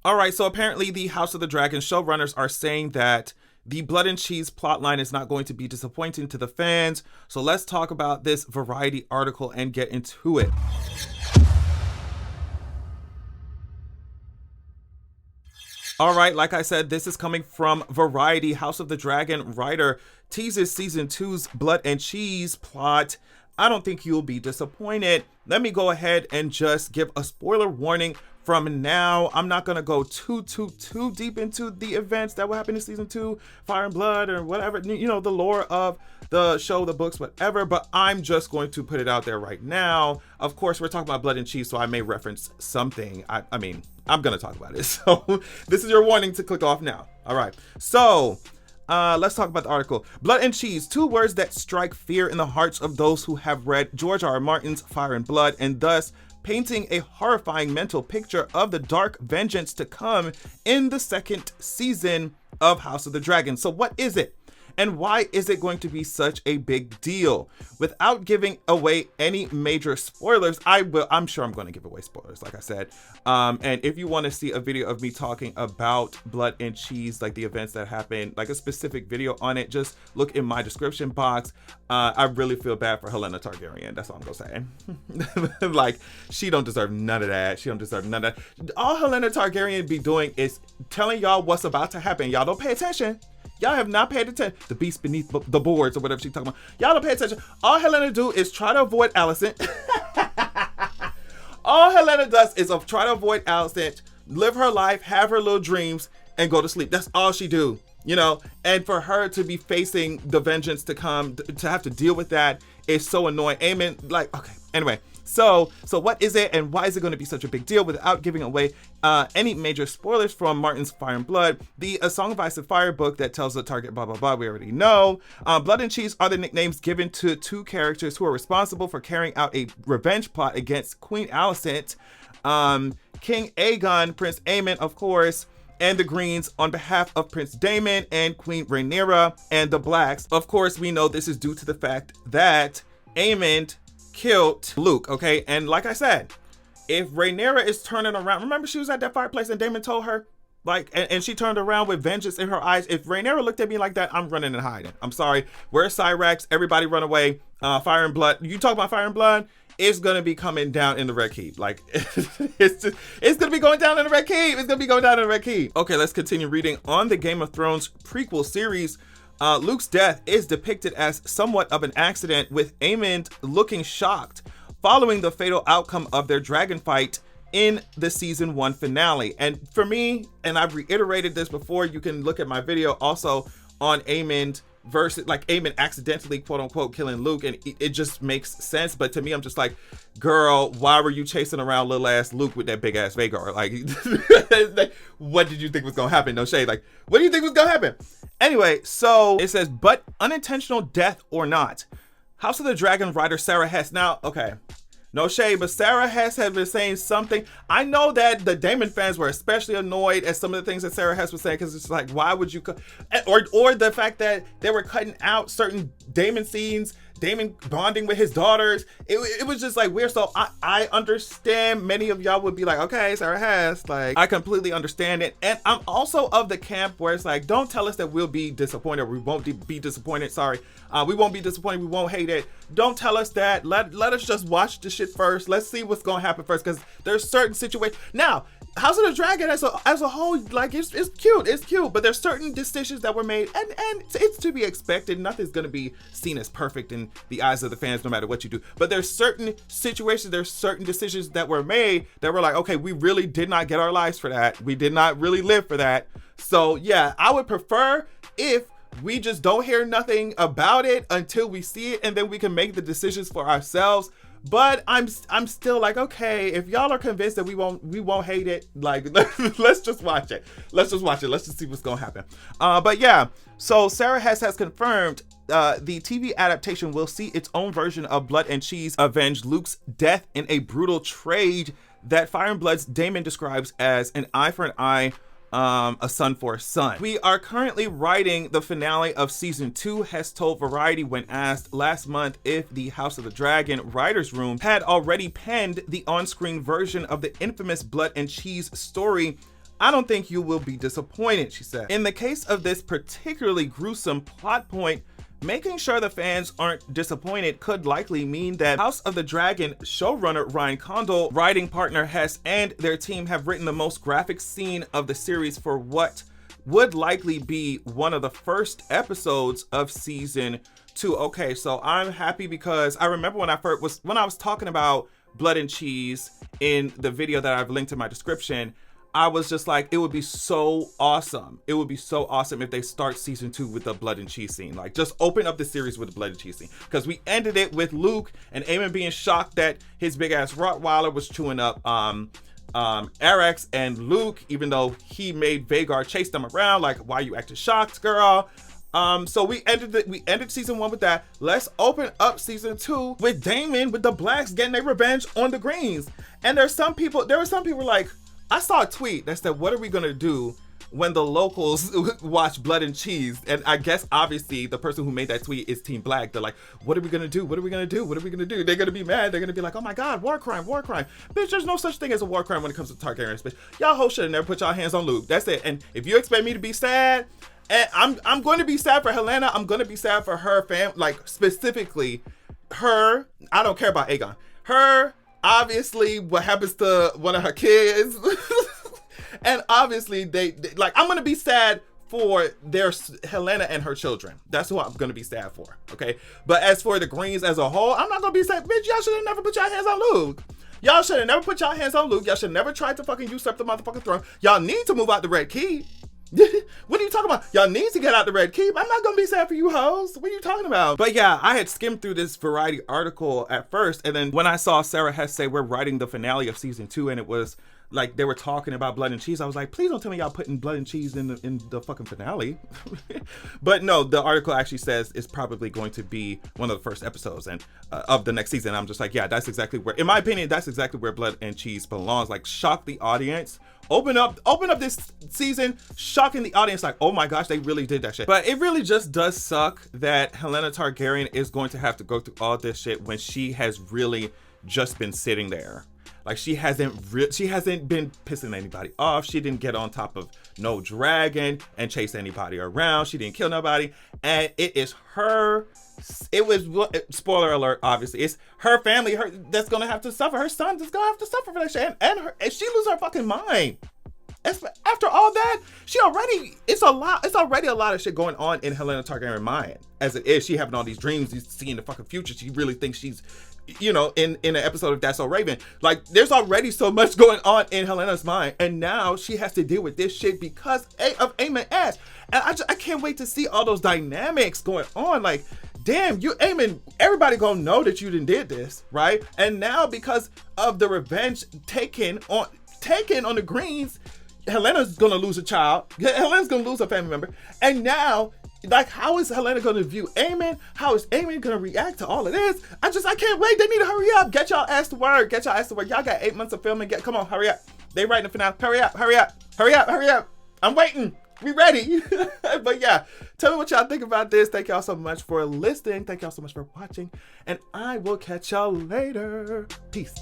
All right, so apparently the House of the Dragon showrunners are saying that the Blood and Cheese plotline is not going to be disappointing to the fans. So let's talk about this Variety article and get into it. All right, like I said, this is coming from Variety. House of the Dragon writer teases season 2's Blood and Cheese plot. I don't think you'll be disappointed. Let me go ahead and just give a spoiler warning from now. I'm not gonna go too deep into the events that will happen in season 2, Fire and Blood or whatever, you know, the lore of the show, the books, whatever, but I'm just going to put it out there right now. Of course, we're talking about Blood and Cheese, so I may reference something. I mean, I'm gonna talk about it. So this is your warning to click off now. All right, so let's talk about the article. Blood and Cheese, 2 words that strike fear in the hearts of those who have read George R.R. Martin's Fire and Blood, and thus painting a horrifying mental picture of the dark vengeance to come in the 2nd season of House of the Dragon. So what is it? And why is it going to be such a big deal? Without giving away any major spoilers, I'm sure I'm going to give away spoilers, like I said. And if you want to see a video of me talking about Blood and Cheese, like the events that happened, like a specific video on it, just look in my description box. I really feel bad for Helena Targaryen. That's all I'm gonna say. Like, she don't deserve none of that. She don't deserve none of that. All Helena Targaryen be doing is telling y'all what's about to happen. Y'all don't pay attention. Y'all have not paid attention. The beast beneath the boards or whatever she's talking about. Y'all don't pay attention. All Helena do is try to avoid Alicent. All Helena does is try to avoid Alicent, live her life, have her little dreams, and go to sleep. That's all she do, you know? And for her to be facing the vengeance to come, to have to deal with that is so annoying. Aemond, like, okay, anyway. So what is it, and why is it going to be such a big deal? Without giving away any major spoilers from Martin's Fire and Blood, the A Song of Ice and Fire book that tells the target blah blah blah, we already know. Blood and Cheese are the nicknames given to 2 characters who are responsible for carrying out a revenge plot against Queen Alicent, King Aegon, Prince Aemond, of course, and the Greens on behalf of Prince Daemon and Queen Rhaenyra, and the Blacks. Of course, we know this is due to the fact that Aemond killed Luke, okay? And like I said, if Rhaenyra is turning around, remember she was at that fireplace and Daemon told her, like, and she turned around with vengeance in her eyes. If Rhaenyra looked at me like that, I'm running and hiding. I'm sorry. Where's Cyrax? Everybody run away. Fire and Blood. You talk about Fire and Blood, it's gonna be coming down in the Red Keep. Like, it's gonna be going down in the Red Keep. It's gonna be going down in the Red Keep. Okay, let's continue reading. On the Game of Thrones prequel series, Luke's death is depicted as somewhat of an accident, with Aemond looking shocked following the fatal outcome of their dragon fight in the season 1 finale. And for me, and I've reiterated this before, you can look at my video also on Aemond versus, like, Aemond accidentally quote unquote killing Luke, and it just makes sense. But to me, I'm just like, girl, why were you chasing around little ass Luke with that big ass Vagar? Like, what did you think was gonna happen? No shade. Like, what do you think was gonna happen? Anyway, so it says, but unintentional death or not, House of the Dragon writer Sarah Hess. Now, okay, no shade, but Sarah Hess has been saying something. I know that the Daemon fans were especially annoyed at some of the things that Sarah Hess was saying, because it's like, why would you or the fact that they were cutting out certain Daemon scenes, Daemon bonding with his daughters. It was just like weird. So I understand many of y'all would be like, okay, Sarah Hess, like, I completely understand it. And I'm also of the camp where it's like, don't tell us that we'll be disappointed or we won't be disappointed. Sorry. We won't be disappointed. We won't hate it. Don't tell us that. Let us just watch the shit first. Let's see what's going to happen first, because there's certain situations. Now, House of the Dragon as a whole, like, it's cute, but there's certain decisions that were made, and it's to be expected. Nothing's gonna be seen as perfect in the eyes of the fans, no matter what you do. But there's certain situations, there's certain decisions that were made that were like, okay, we really did not get our lives for that. We did not really live for that. So yeah, I would prefer if we just don't hear nothing about it until we see it, and then we can make the decisions for ourselves. But I'm still like, okay, if y'all are convinced that we won't hate it, like, let's just watch it. Let's just see what's gonna happen. But yeah, so Sarah has confirmed the TV adaptation will see its own version of Blood and Cheese avenge Luke's death in a brutal trade that Fire and Blood's Daemon describes as an eye for an eye, a son for a son. We are currently writing the finale of season 2, Hess told Variety when asked last month if the House of the Dragon writers room had already penned the on-screen version of the infamous Blood and Cheese story I don't think you will be disappointed, she said. In the case of this particularly gruesome plot point, making sure the fans aren't disappointed could likely mean that House of the Dragon showrunner Ryan Condal, writing partner Hess, and their team have written the most graphic scene of the series for what would likely be one of the first episodes of season 2. Okay, so I'm happy because I remember when I was talking about Blood and Cheese in the video that I've linked in my description, I was just like, it would be so awesome. It would be so awesome if they start season 2 with the blood and cheese scene. Like, just open up the series with the blood and cheese scene. Because we ended it with Luke and Aemond being shocked that his big ass Rottweiler was chewing up Eric's and Luke, even though he made Vhagar chase them around. Like, why you acting shocked, girl? So we ended season 1 with that. Let's open up season 2 with Daemon with the blacks getting their revenge on the greens. And there were some people like, I saw a tweet that said, what are we gonna do when the locals watch Blood and Cheese? And I guess obviously the person who made that tweet is Team Black. They're like, what are we gonna do? What are we gonna do? What are we gonna do? They're gonna be mad. They're gonna be like, oh my God, war crime, war crime. Bitch, there's no such thing as a war crime when it comes to Targaryens, bitch. Y'all hoes should have never put y'all hands on Luke. That's it. And if you expect me to be sad, and I'm going to be sad for Helena. I'm going to be sad for her family, like specifically her. I don't care about Aegon. Her, obviously, what happens to one of her kids. And obviously, they like, I'm going to be sad for their Helena and her children. That's who I'm going to be sad for. Okay. But as for the Greens as a whole, I'm not going to be sad. Bitch, y'all should have never put your hands on Luke. Y'all should have never put your hands on Luke. Y'all should have never tried to fucking usurp the motherfucking throne. Y'all need to move out the Red Keep. What are you talking about? Y'all need to get out the Red Keep. I'm not gonna be sad for you hoes. What are you talking about? But yeah, I had skimmed through this Variety article at first, and then when I saw Sarah Hess say we're writing the finale of season 2, and it was like they were talking about Blood and Cheese, I was like, please don't tell me y'all putting Blood and Cheese in the fucking finale. But no, the article actually says it's probably going to be one of the first episodes and of the next season. I'm just like, yeah, that's exactly where, in my opinion, that's exactly where Blood and Cheese belongs. Like, shock the audience. Open up this season, shocking the audience, like, oh my gosh, they really did that shit. But it really just does suck that Helena Targaryen is going to have to go through all this shit when she has really just been sitting there. Like, she hasn't been pissing anybody off. She didn't get on top of no dragon and chase anybody around. She didn't kill nobody. And it is her. It was, spoiler alert, obviously, it's her family that's gonna have to suffer. Her son is gonna have to suffer for that shit, and she loses her fucking mind. After all that, it's already a lot of shit going on in Helena Targaryen's mind. As it is, she having all these dreams, she's seeing the fucking future. She really thinks she's, in an episode of That's So Raven. Like, there's already so much going on in Helena's mind, and now she has to deal with this shit because of Aemond ass. And I can't wait to see all those dynamics going on. Like, damn, you Aemond, everybody gonna know that you did this, right? And now because of the revenge taken on the Greens, Helena's gonna lose a child. Helena's gonna lose a family member. And now, like, how is Helena gonna view Aemond? How is Aemond gonna react to all of this? I can't wait. They need to hurry up. Get y'all ass to work. Y'all got 8 months of filming. Come on, hurry up. They writing the finale. Hurry up. I'm waiting. We ready. But yeah, tell me what y'all think about this. Thank y'all so much for listening. Thank y'all so much for watching. And I will catch y'all later. Peace.